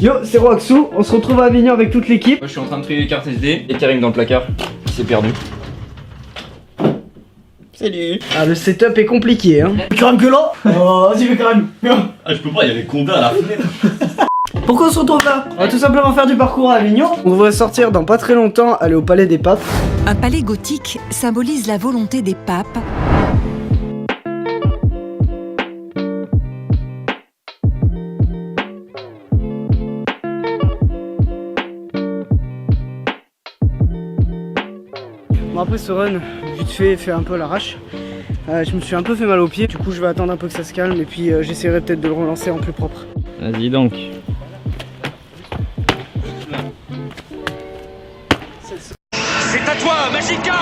Yo, c'est Roaxou, on se retrouve à Avignon avec toute l'équipe. Moi je suis en train de trier les cartes SD et Karim dans le placard, il s'est perdu. Salut. Ah, le setup est compliqué hein. Karim que là. Oh, vas-y fais Karim. Ah je peux pas, il y avait Conda à la fenêtre. Pourquoi on se retrouve là? On va tout simplement faire du parcours à Avignon. On devrait sortir dans pas très longtemps, aller au Palais des Papes. Un palais gothique symbolise la volonté des papes Bon après ce run, vite fait un peu à l'arrache. Je me suis un peu fait mal aux pieds, du coup je vais attendre un peu que ça se calme et puis j'essaierai peut-être de le relancer en plus propre. Vas-y donc. C'est à toi, Magica.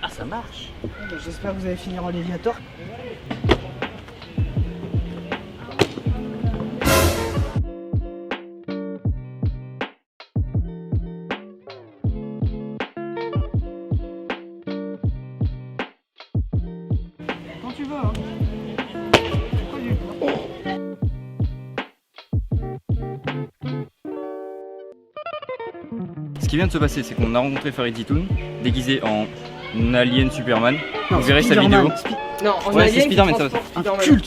Ah ça marche. J'espère que vous allez finir en Léviator. Quand tu veux hein. Ce qui vient de se passer, c'est qu'on a rencontré Farid Zitoun, déguisé en alien Superman. Vous verrez sa vidéo. Non, en Ouais, c'est alien Spider-Man, qui ça va. transporte Un Spider-Man. culte.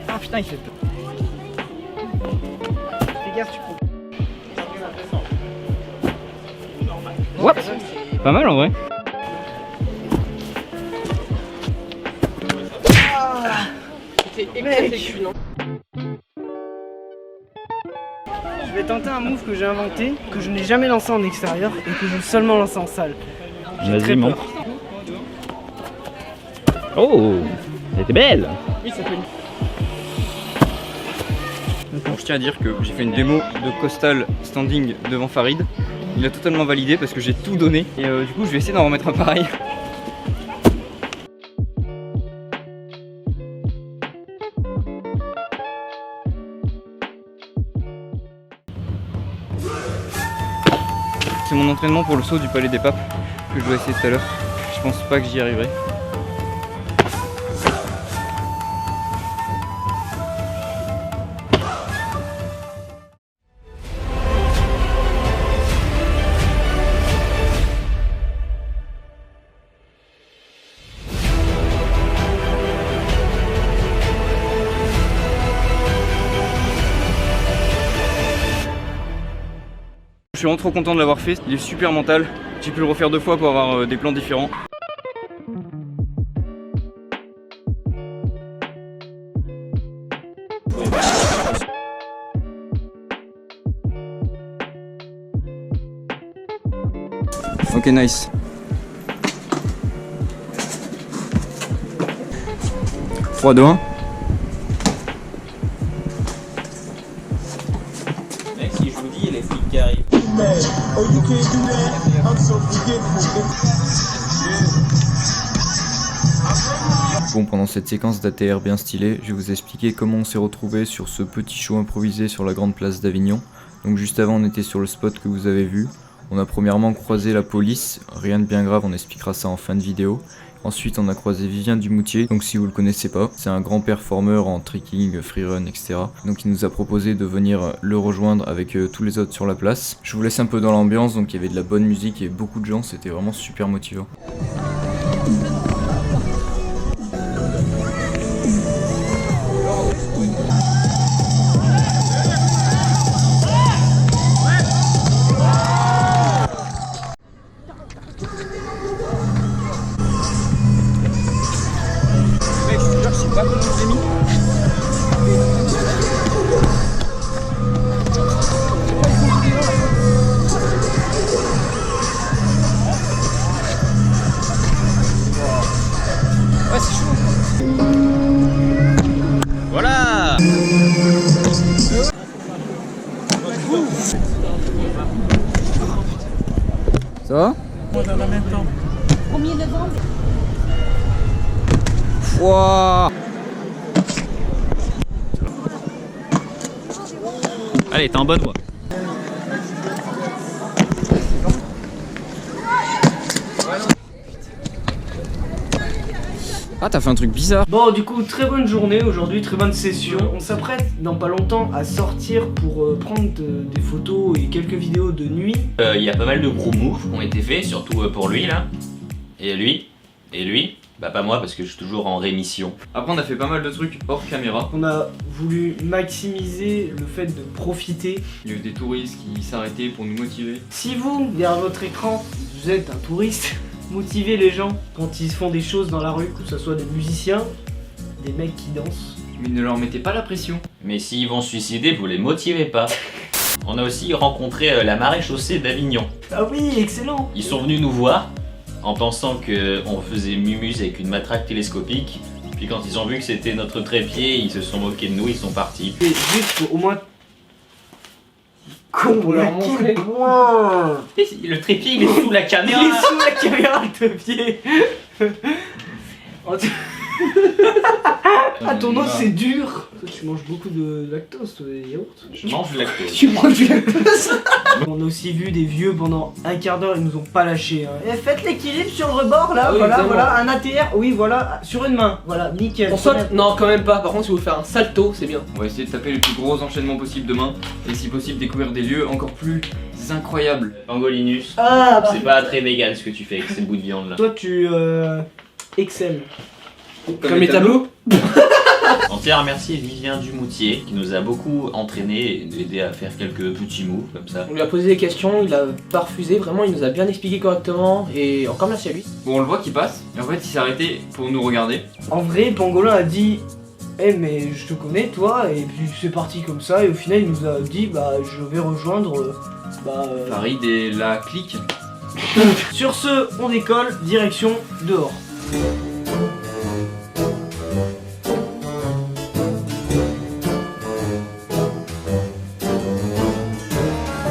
Ah putain il fait peur. Fais gaffe, tu prends. What? Pas mal en vrai. C'était exceptionnel. Je vais tenter un move que j'ai inventé, que je n'ai jamais lancé en extérieur et que je vais seulement lancer en salle. J'ai très Vas-y, peur. montre. Oh, elle était belle. Oui, ça peut. Je tiens à dire que j'ai fait une démo de Costal standing devant Farid. Il a totalement validé parce que j'ai tout donné. Et du coup, je vais essayer d'en remettre un pareil. C'est mon entraînement pour le saut du Palais des Papes que je dois essayer tout à l'heure. Je pense pas que j'y arriverai. Je suis vraiment trop content de l'avoir fait, il est super mental. J'ai pu le refaire 2 fois pour avoir des plans différents. Ok, nice. Trois, 2, 1. Mec, si je vous dis, les flics qui arrivent. Bon, pendant cette séquence d'ATR bien stylée, je vais vous expliquer comment on s'est retrouvé sur ce petit show improvisé sur la grande place d'Avignon. Donc juste avant, on était sur le spot que vous avez vu. On a premièrement croisé la police, rien de bien grave, on expliquera ça en fin de vidéo. Ensuite on a croisé Vivien Dumoutier, donc si vous le connaissez pas, c'est un grand performeur en tricking, freerun, etc. Donc il nous a proposé de venir le rejoindre avec tous les autres sur la place. Je vous laisse un peu dans l'ambiance, donc il y avait de la bonne musique et beaucoup de gens, c'était vraiment super motivant. Voilà. Ça va? Moi dans la même temps. Wouah. Allez, t'es en bonne voie. Ah, t'as fait un truc bizarre. Bon, du coup, très bonne journée aujourd'hui, très bonne session. On s'apprête dans pas longtemps à sortir pour prendre des photos et quelques vidéos de nuit. Il y a pas mal de gros moves qui ont été faits, surtout pour lui là. Et lui. Et lui. Bah pas moi parce que je suis toujours en rémission. Après, on a fait pas mal de trucs hors caméra. On a voulu maximiser le fait de profiter. Il y a eu des touristes qui s'arrêtaient pour nous motiver. Si vous, derrière votre écran, vous êtes un touriste, motivez les gens quand ils font des choses dans la rue, que ce soit des musiciens, des mecs qui dansent. Mais ne leur mettez pas la pression. Mais s'ils vont se suicider, vous les motivez pas. On a aussi rencontré la maréchaussée d'Avignon. Ah oui, excellent. Ils sont venus nous voir en pensant qu'on faisait mumuse avec une matraque télescopique. Puis quand ils ont vu que c'était notre trépied, ils se sont moqués de nous, ils sont partis. Et juste pour au moins... Con, Pour leur montrer. Point. Et le trépied il est sous la Il caméra. est sous la caméra, le pied. Ah, ton os c'est dur. Toi, tu manges beaucoup de lactose, toi, des yaourts. Je mange le lactose. Tu manges du lactose. On a aussi vu des vieux pendant un quart d'heure, ils nous ont pas lâché. Hein. Et faites l'équilibre sur le rebord là, Ah oui, voilà, évidemment. voilà, un ATR, oui, voilà, sur une main, voilà, nickel. On saute? Non, quand même pas. Par contre, si vous faire un salto, c'est bien. On va essayer de taper les plus gros enchaînements possibles demain. Et si possible, découvrir des lieux encore plus incroyables. Pangolinus, Ah, bah. c'est pas très vegan ce que tu fais avec ces bouts de viande là. Toi, tu excelles. Comme les tableaux. On tient à remercier Vivien Dumoutier qui nous a beaucoup entraîné et aidé à faire quelques petits moves comme ça. On lui a posé des questions, il a pas refusé. Vraiment, il nous a bien expliqué correctement. Et encore merci à lui. Bon, on le voit qui passe. Et en fait, il s'est arrêté pour nous regarder. En vrai, Pangolin a dit mais je te connais toi, et puis c'est parti comme ça, et au final il nous a dit bah je vais rejoindre Farid et la clique. Sur ce, on décolle, direction dehors.